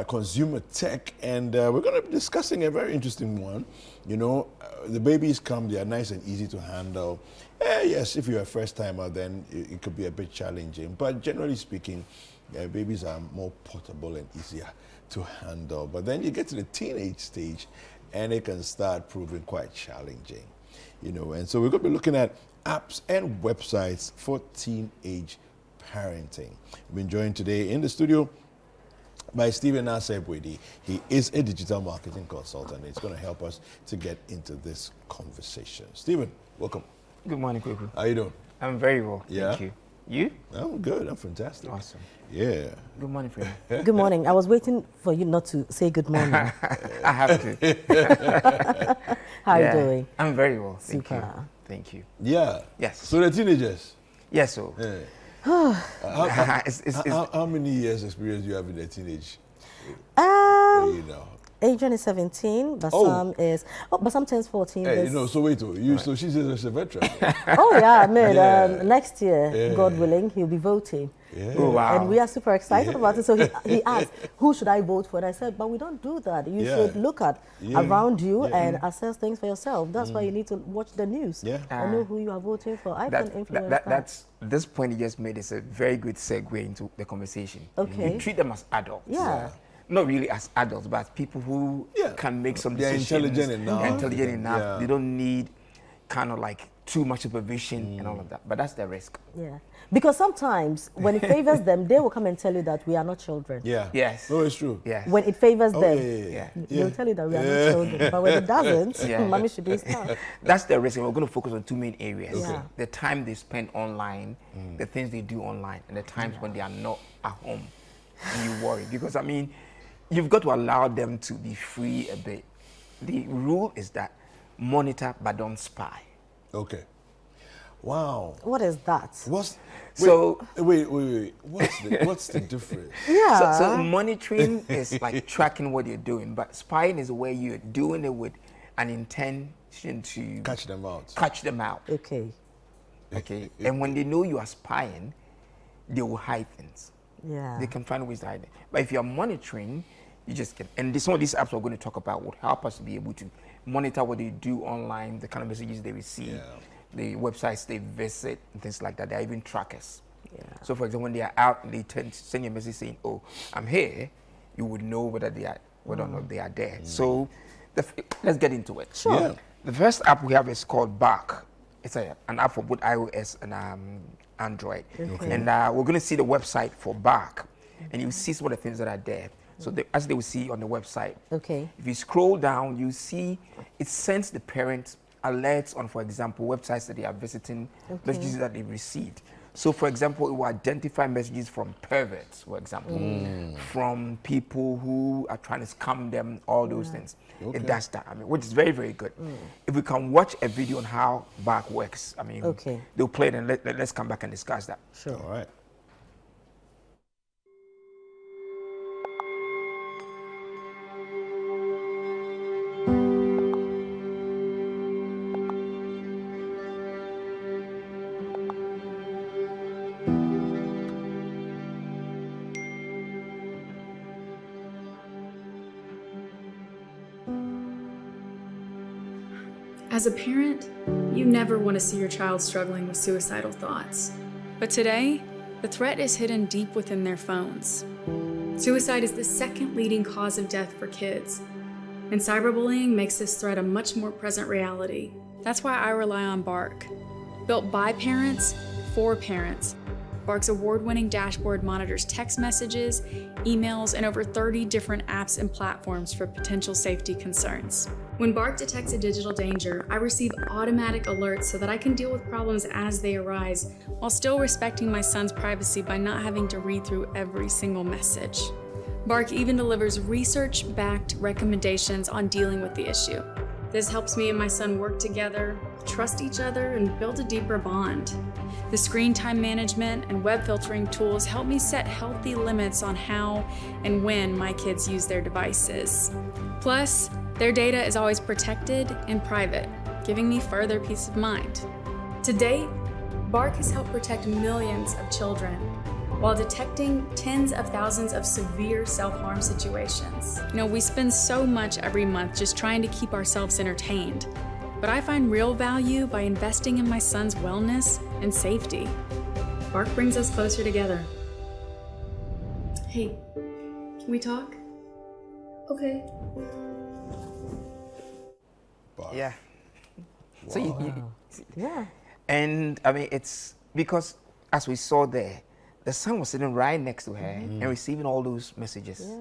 consumer tech, and we're going to be discussing a very interesting one. You know, the babies come, they are nice and easy to handle. Yes, if you're a first timer, then it could be a bit challenging, but generally speaking, babies are more portable and easier to handle. But then you get to the teenage stage, and it can start proving quite challenging. You know, and so we're going to be looking at apps and websites for teenage parenting. We've been joined today in the studio by Stephen Asebwedi. He is a digital marketing consultant. He's going to help us to get into this conversation. Stephen, welcome. Good morning, Kweku. How you doing? I'm very well, Yeah? thank you. You? I'm good. I'm fantastic. Awesome. Yeah. Good morning, friend. Good morning. I was waiting for you not to say good morning. I have to. How are you doing? I'm very well, thank Super. you. Thank you. Yeah. Yes. So the teenagers. Yes, so. Yeah. It's How many years experience do you have in the teenage? You know. Adrian is 17, but some turns 14. Hey, you know, so wait, so she's a veteran. Oh yeah, man. Yeah. Next year, God willing, he'll be voting. Yeah. Oh, wow. And we are super excited about it. So he asked, who should I vote for? And I said, but we don't do that. You should look at around you and assess things for yourself. That's why you need to watch the news and know who you are voting for. I can influence that. That's this point you just made is a very good segue into the conversation. Okay. You treat them as adults. Yeah. Not really as adults, but as people who can make some decisions. They're intelligent enough. They're intelligent enough. Yeah. They don't need kind of like too much supervision and all of that. But that's the risk. Yeah. Because sometimes when it favors them, they will come and tell you that we are not children. Yeah. Yes. No, it's true. Yes. When it favors them, Yeah. they'll tell you that we are not children. But when it doesn't, mommy should be stuck. That's the risk. And we're going to focus on two main areas. Okay. The time they spend online, the things they do online, and the times when they are not at home. And you worry. Because, I mean, you've got to allow them to be free a bit. The rule is that monitor but don't spy. Okay. Wow. What is that? Wait. What's the difference? Yeah. So monitoring is like tracking what you're doing, but spying is where you're doing it with an intention to Catch them out. catch them out. Okay. Okay. And when they know you are spying, they will hide things. Yeah. They can find ways to hide it. But if you're monitoring, you just get, and some of these apps we're going to talk about will help us to be able to monitor what they do online, the kind of messages they receive, the websites they visit, and things like that. They're even trackers. Yeah. So for example, when they are out, they tend to send you a message saying, "Oh, I'm here." You would know whether or not they are there. So let's get into it. Sure. Yeah. The first app we have is called Bark. It's an app for both iOS and Android. Okay. And we're going to see the website for Bark, and you see some of the things that are there. So as they will see on the website. Okay. If you scroll down, you see it sends the parents alerts on, for example, websites that they are visiting, messages that they've received. So, for example, it will identify messages from perverts, for example, from people who are trying to scam them, all those things. Okay. It does that, I mean, which is very, very good. If we can watch a video on how Bark works, I mean, they'll play it and let's come back and discuss that. Sure. All right. As a parent, you never want to see your child struggling with suicidal thoughts. But today, the threat is hidden deep within their phones. Suicide is the second leading cause of death for kids, and cyberbullying makes this threat a much more present reality. That's why I rely on Bark. Built by parents, for parents, Bark's award-winning dashboard monitors text messages, emails, and over 30 different apps and platforms for potential safety concerns. When Bark detects a digital danger, I receive automatic alerts so that I can deal with problems as they arise, while still respecting my son's privacy by not having to read through every single message. Bark even delivers research-backed recommendations on dealing with the issue. This helps me and my son work together, trust each other, and build a deeper bond. The screen time management and web filtering tools help me set healthy limits on how and when my kids use their devices. Plus, their data is always protected and private, giving me further peace of mind. To date, Bark has helped protect millions of children. while detecting tens of thousands of severe self-harm situations. We spend so much every month just trying to keep ourselves entertained, but I find real value by investing in my son's wellness and safety. Bark brings us closer together. Hey, can we talk? Okay. Bark. Yeah. Wow. So Yeah. and I mean, it's because as we saw there, the son was sitting right next to her and receiving all those messages. Yeah.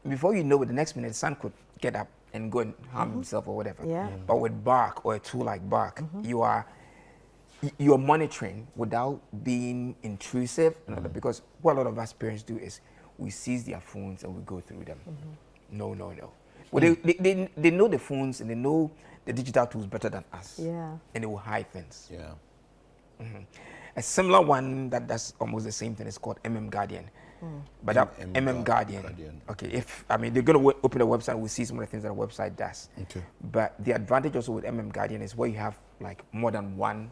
And before you know it, the next minute, the son could get up and go and harm himself or whatever. Yeah. But with Bark or a tool like Bark, you're monitoring without being intrusive. Because what a lot of us parents do is we seize their phones and we go through them. No. Well, they know the phones and they know the digital tools better than us. Yeah. And they will hide things. Yeah. A similar one that does almost the same thing is called Guardian. But that Guardian. Okay, they're going to open a website, we'll see some of the things that a website does. Okay. But the advantage also with Guardian is where you have like more than one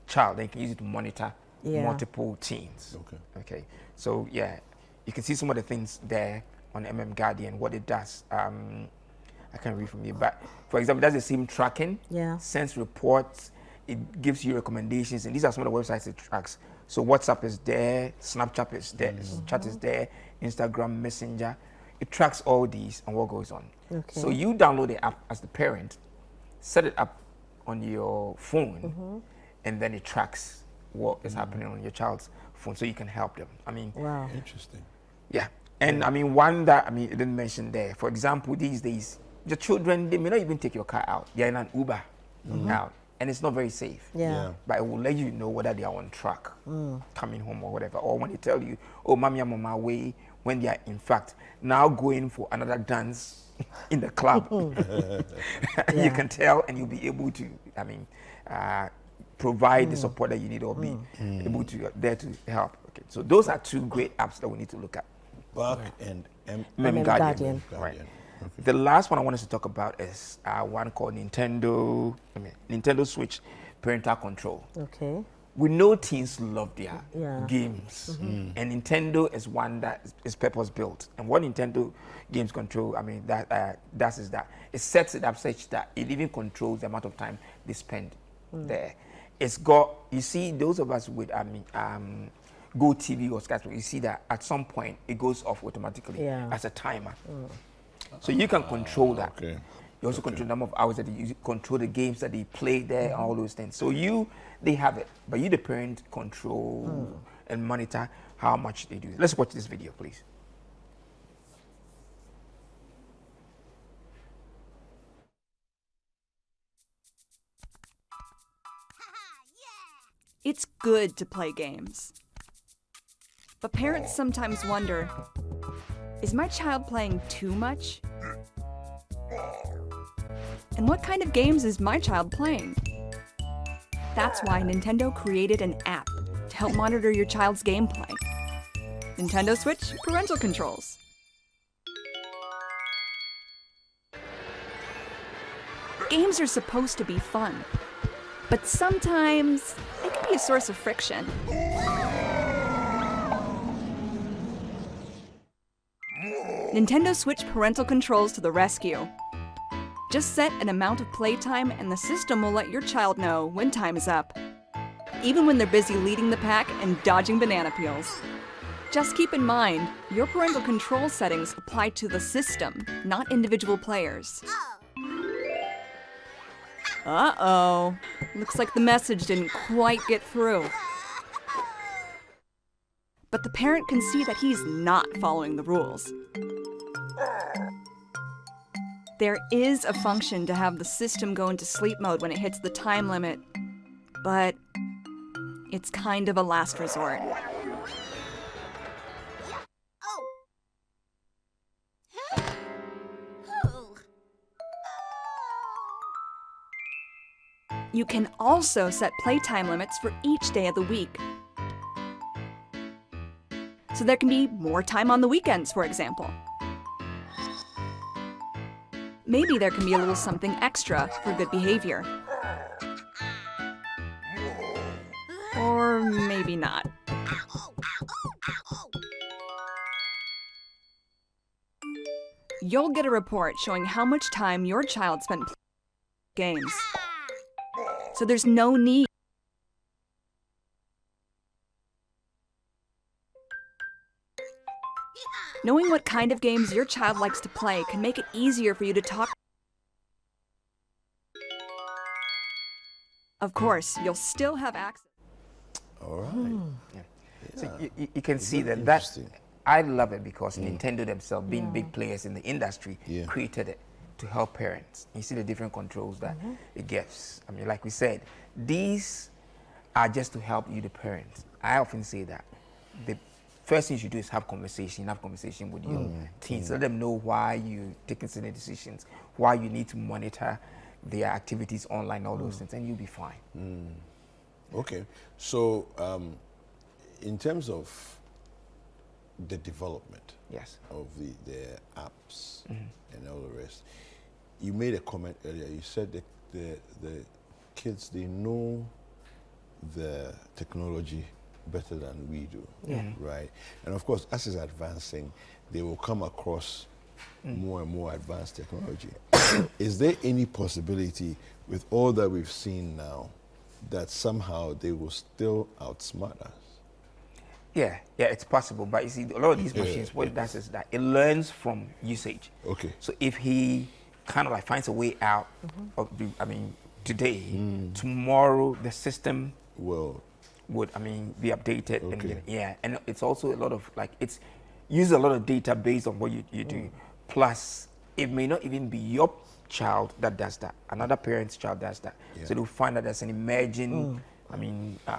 child, then you can use it to monitor multiple teens. Okay. So yeah, you can see some of the things there on Guardian, what it does. I can't read from you, but for example, it does the same tracking, sends reports, it gives you recommendations, and these are some of the websites it tracks. So WhatsApp is there, Snapchat is there, Chat is there, Instagram, Messenger. It tracks all these and what goes on. Okay. So you download the app as the parent, set it up on your phone, and then it tracks what is happening on your child's phone, so you can help them. I mean, Wow. Interesting. yeah. And I mean, one that it didn't mention there. For example, these days, the children, they may not even take your car out. They're in an Uber out, and it's not very safe. Yeah. But it will let you know whether they are on track, coming home or whatever. Or when they tell you, oh, mommy, I'm on my way, when they are in fact now going for another dance in the club. You can tell, and you'll be able to, provide the support that you need or be able to there to help. Okay. So those are two great apps that we need to look at. Bark and Guardian. Right. Okay. The last one I want us to talk about is one called Nintendo Switch Parental Control. Okay. We know teens love their games, and Nintendo is one that is purpose built. And what Nintendo games control, that is that it sets it up such that it even controls the amount of time they spend there. It's got, you see, those of us with Go TV or Skype, you see that at some point it goes off automatically as a timer. So you can control that. Okay. You also control the number of hours that you control the games that they play there, all those things. So they have it, but you, the parent, control and monitor how much they do. Let's watch this video, please. It's good to play games. But parents sometimes wonder, is my child playing too much? And what kind of games is my child playing? That's why Nintendo created an app to help monitor your child's gameplay. Nintendo Switch Parental Controls. Games are supposed to be fun, but sometimes they can be a source of friction. Nintendo Switch Parental Controls to the rescue. Just set an amount of playtime and the system will let your child know when time is up, even when they're busy leading the pack and dodging banana peels. Just keep in mind, your parental control settings apply to the system, not individual players. Uh-oh. Looks like the message didn't quite get through. But the parent can see that he's not following the rules. There is a function to have the system go into sleep mode when it hits the time limit, but it's kind of a last resort. You can also set playtime limits for each day of the week. So there can be more time on the weekends, for example. Maybe there can be a little something extra for good behavior. Or maybe not. you'll get a report showing how much time your child spent playing games. So there's no need. Knowing what kind of games your child likes to play can make it easier for you to talk. Of course, you'll still have access. All right. Yeah. So you can see that I love it because Nintendo themselves, being big players in the industry, created it to help parents. You see the different controls that it gives. I mean, like we said, these are just to help you, the parents. I often say that the first thing you should do is have conversation with your teens. Let them know why you're taking certain decisions, why you need to monitor their activities online, all those things, and you'll be fine. Okay. So, in terms of the development of the apps and all the rest, you made a comment earlier. You said that the kids, they know the technology better than we do, right? And of course, as it's advancing, they will come across more and more advanced technology. Is there any possibility, with all that we've seen now, that somehow they will still outsmart us? Yeah, it's possible. But you see, a lot of these machines, what it does is that it learns from usage. Okay. So if he kind of like finds a way out of today, tomorrow the system would be updated. Okay. And it's also a lot of it's uses a lot of data based on what you do. Plus, it may not even be your child that does that. Another parent's child does that. So they'll find that there's an emerging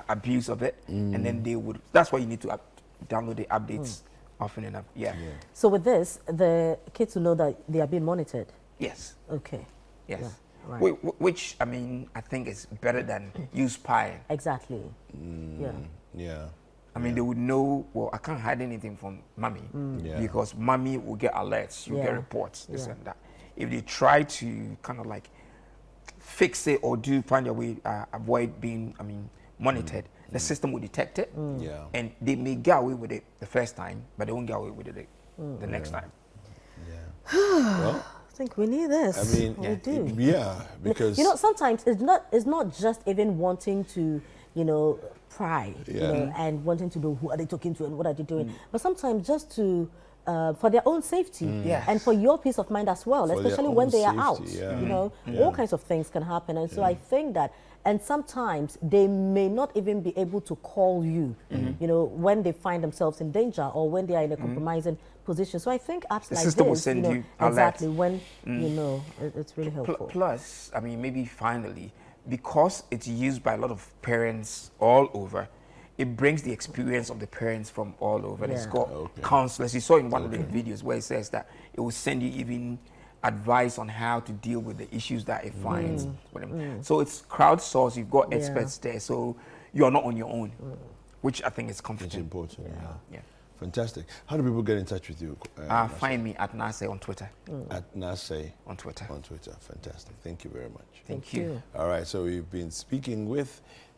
abuse of it, and then they would. That's why you need to download the updates often enough. So with this, the kids will know that they are being monitored. Yes. Okay. Yes. Yeah. Right. Which I think is better than you spying. Exactly. Yeah. I mean, they would know, well, I can't hide anything from mommy because mommy will get alerts, you'll get reports, this and that. If they try to kind of like fix it or find a way, avoid being, monitored, the system will detect it. And they may get away with it the first time, but they won't get away with it the next time. Well, I think we need this. I mean, we do. Because sometimes it's not just even wanting to, pry, and wanting to know who are they talking to and what are they doing. But sometimes just to for their own safety and for your peace of mind as well, For especially when they are out. safety, All kinds of things can happen, and so I think that. And sometimes they may not even be able to call you, when they find themselves in danger or when they are in a compromising position. So I think apps the like system will this, send you exactly alerts. when it's really helpful. Plus, maybe finally, because it's used by a lot of parents all over, it brings the experience of the parents from all over. It's got counselors. You saw in one of the videos where it says that it will send you even advice on how to deal with the issues that it finds. So it's crowdsourced. You've got experts there, so you're not on your own, which I think is comforting. it's important. Yeah. Fantastic. How do people get in touch with you? Find me at Nase on Twitter. At Nase on Twitter. On Twitter. Fantastic. Thank you very much. Thank you. All right. So we've been speaking with